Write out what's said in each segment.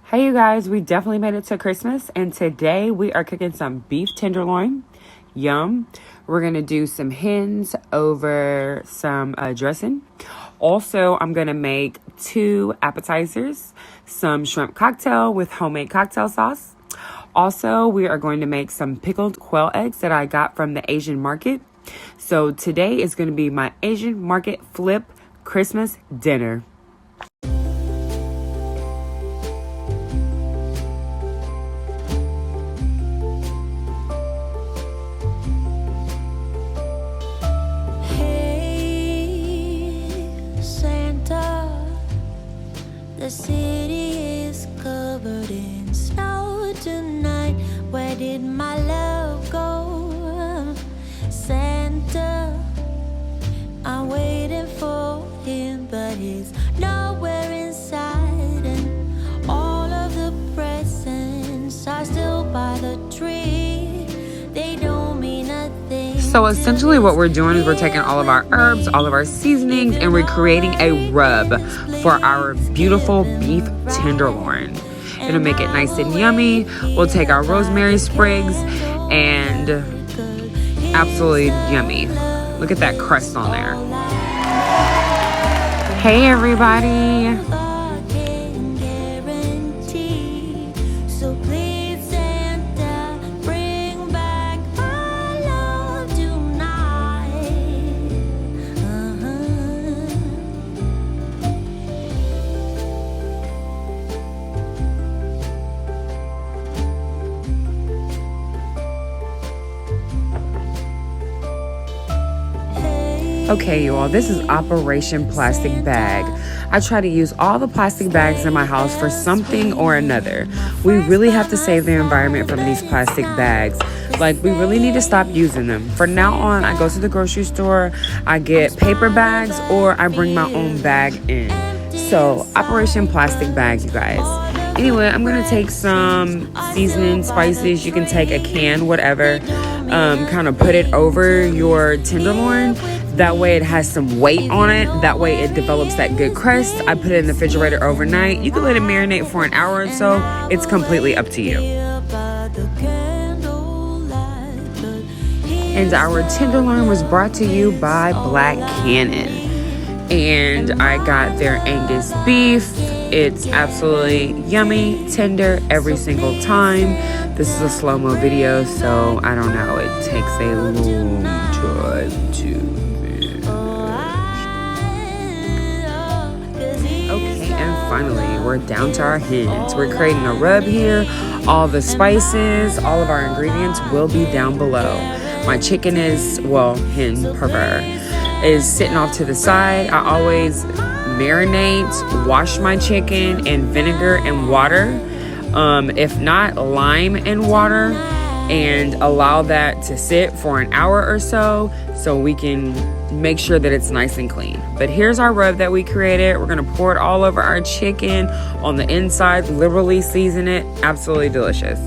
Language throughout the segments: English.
Hey you guys, we definitely made it to Christmas, and today we are cooking some beef tenderloin. Yum. We're gonna do some hens over some dressing. Also, I'm gonna make 2 appetizers, some shrimp cocktail with homemade cocktail sauce. Also, we are going to make some pickled quail eggs that I got from the Asian market. So today is going to be my Asian market flip Christmas dinner. The city is covered in snow tonight. Where did my love go? Santa, I'm waiting for him, but he's nowhere inside. And all of the presents are still by the tree. They don't mean nothing. So essentially what we're doing is we're taking all of our herbs, all of our seasonings, and we're creating a rub for our beautiful beef tenderloin. It'll make it nice and yummy. We'll take our rosemary sprigs and absolutely yummy. Look at that crust on there. Hey everybody. Okay, you all, this is Operation Plastic Bag. I try to use all the plastic bags in my house for something or another. We really have to save the environment from these plastic bags. Like, we really need to stop using them. From now on, I go to the grocery store, I get paper bags, or I bring my own bag in. So, Operation Plastic Bag, you guys. Anyway, I'm going to take some seasoning, spices. You can take a can, whatever. Kind of put it over your tenderloin. That way it has some weight on it. That way it develops that good crust. I put it in the refrigerator overnight. You can let it marinate for an hour or so. It's completely up to you. And our tenderloin was brought to you by Black Cannon. And I got their Angus beef. It's absolutely yummy, tender every single time. This is a slow-mo video, so I don't know. It takes a long time to finish. Okay, and finally, we're down to our hens. We're creating a rub here. All the spices, all of our ingredients will be down below. My chicken is, well, hen prefer, is sitting off to the side. I always marinate, wash my chicken in vinegar and water. If not, lime and water, and allow that to sit for an hour or so we can make sure that it's nice and clean. But here's our rub that we created. We're gonna pour it all over our chicken on the inside, liberally season it. Absolutely delicious.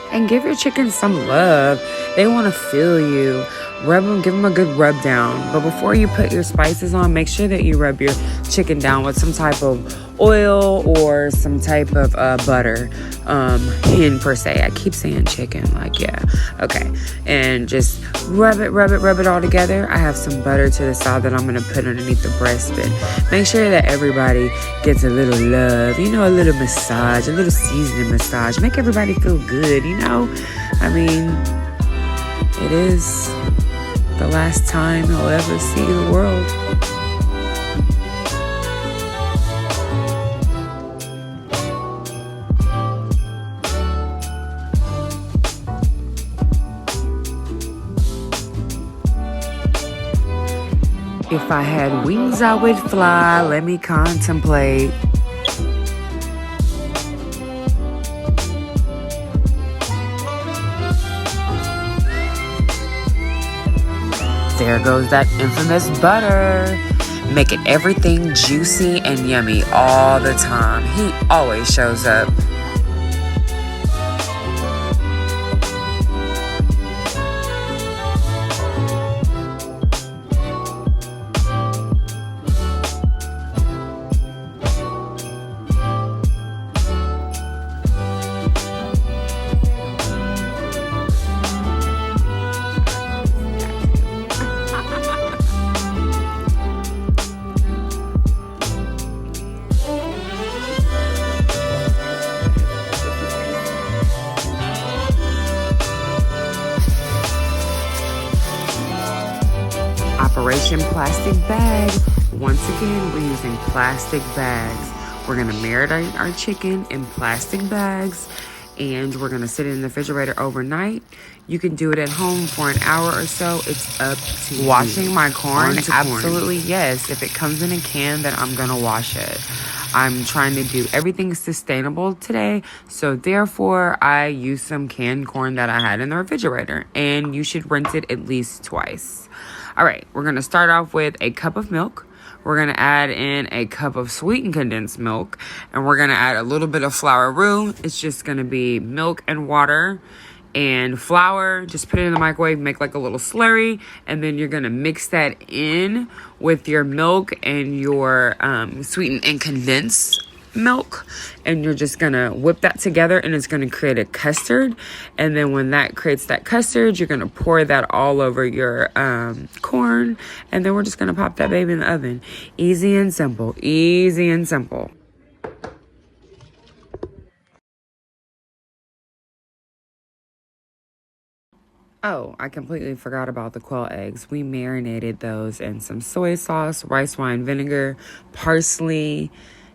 And give your chicken some love. They want to feel you. Rub them, give them a good rub down. But before you put your spices on, make sure that you rub your chicken down with some type of oil or some type of butter. Hen per se. I keep saying chicken, like, yeah. Okay. And just rub it all together. I have some butter to the side that I'm going to put underneath the breast. But make sure that everybody gets a little love, you know, a little massage, a little seasoning massage. Make everybody feel good, you know? I mean, it is the last time you'll ever see the world. If I had wings, I would fly. Let me contemplate. There goes that infamous butter. making everything juicy and yummy all the time. He always shows up. Operation Plastic Bag. Once again, we're using plastic bags. We're going to marinate our chicken in plastic bags, and we're going to sit it in the refrigerator overnight. You can do it at home for an hour or so. It's up to you. Washing my corn? Absolutely yes. If it comes in a can, then I'm going to wash it. I'm trying to do everything sustainable today, so therefore I use some canned corn that I had in the refrigerator, and you should rinse it at least twice. All right, we're going to start off with a cup of milk. We're going to add in a cup of sweetened condensed milk, and we're going to add a little bit of flour roux. It's just going to be milk and water and flour. Just put it in the microwave, make like a little slurry, and then you're going to mix that in with your milk and your sweetened and condensed milk, and you're just gonna whip that together, and it's gonna create a custard. And then when that creates that custard, you're gonna pour that all over your corn, and then we're just gonna pop that baby in the oven. Easy and simple. Easy and simple. Oh, I completely forgot about the quail eggs. We marinated those in some soy sauce, rice wine vinegar, parsley,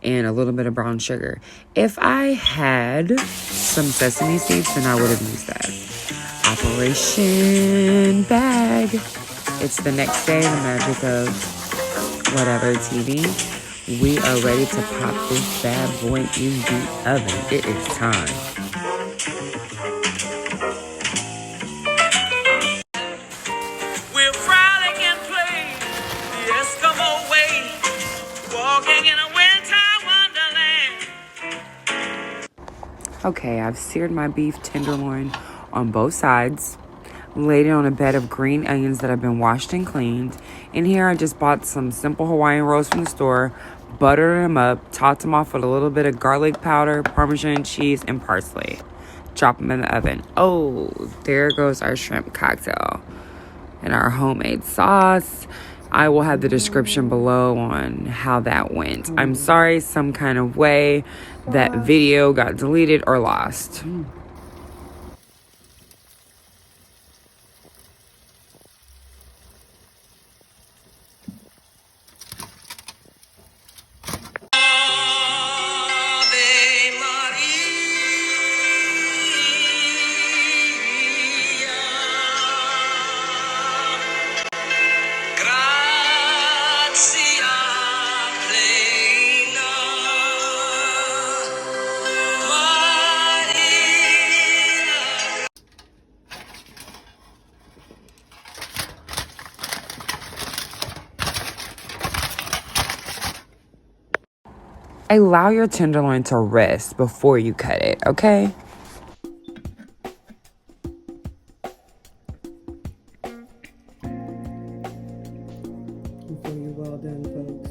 and a little bit of brown sugar. If I had some sesame seeds, then I would have used that. Operation Bag. It's the next day, the magic of whatever TV. We are ready to pop this bad boy in the oven. It is time. We're frolic and play the Eskimo way, walking in a winter wonderland. Okay, I've seared my beef tenderloin on both sides, laid it on a bed of green onions that have been washed and cleaned. In here, I just bought some simple Hawaiian rolls from the store, buttered them up, topped them off with a little bit of garlic powder, Parmesan cheese, and parsley. Drop them in the oven. Oh, there goes our shrimp cocktail and our homemade sauce. I will have the description below on how that went. I'm sorry, some kind of way that video got deleted or lost. Allow your tenderloin to rest before you cut it, okay? Before you're well done, folks.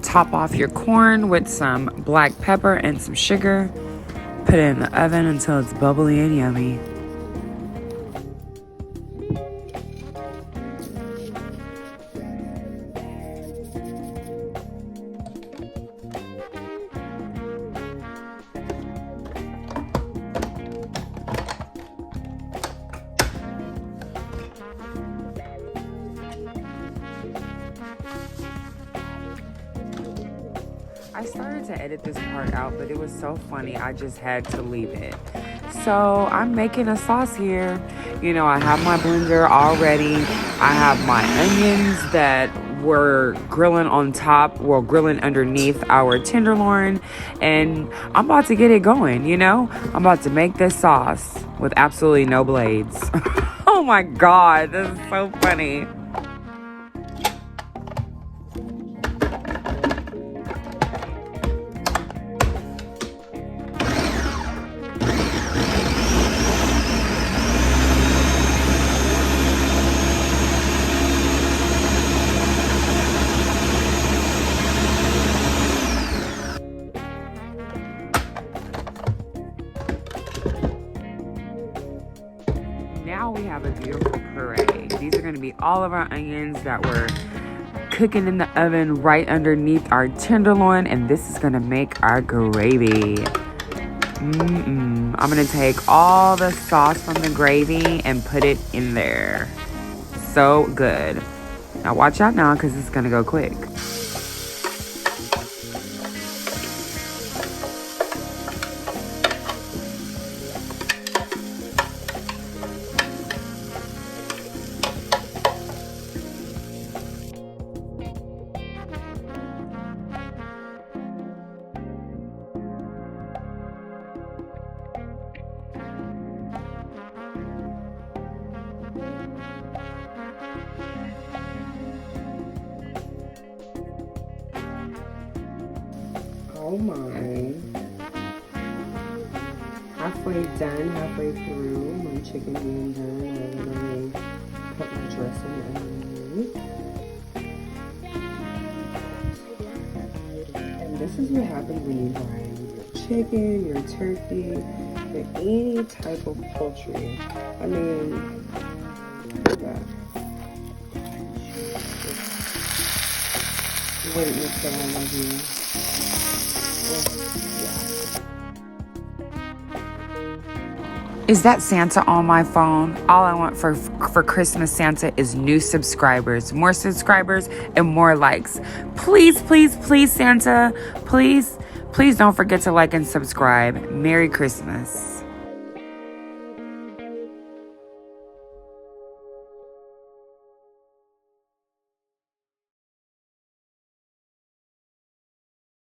Top off your corn with some black pepper and some sugar. Put it in the oven until it's bubbly and yummy. I started to edit this part out, but it was so funny, I just had to leave it. So I'm making a sauce here. You know, I have my blender already. I have my onions that were grilling on top, well, grilling underneath our tenderloin, and I'm about to get it going, you know? I'm about to make this sauce with absolutely no blades. Oh my God, this is so funny. Now we have a beautiful puree. These are going to be all of our onions that were cooking in the oven right underneath our tenderloin, and this is going to make our gravy. I'm going to take all the sauce from the gravy and put it in there. So good. Now watch out now, because it's going to go quick. Oh my. Halfway done, halfway through. My chicken being done. I literally put my dressing underneath. And this is what happens when you buy your chicken, your turkey, or any type of poultry. I mean, look at that. Wait, Miss God, I love you. Is that Santa on my phone? All I want for Christmas, Santa, is new subscribers, more subscribers, and more likes. Please, please, please, Santa, please don't forget to like and subscribe. Merry Christmas.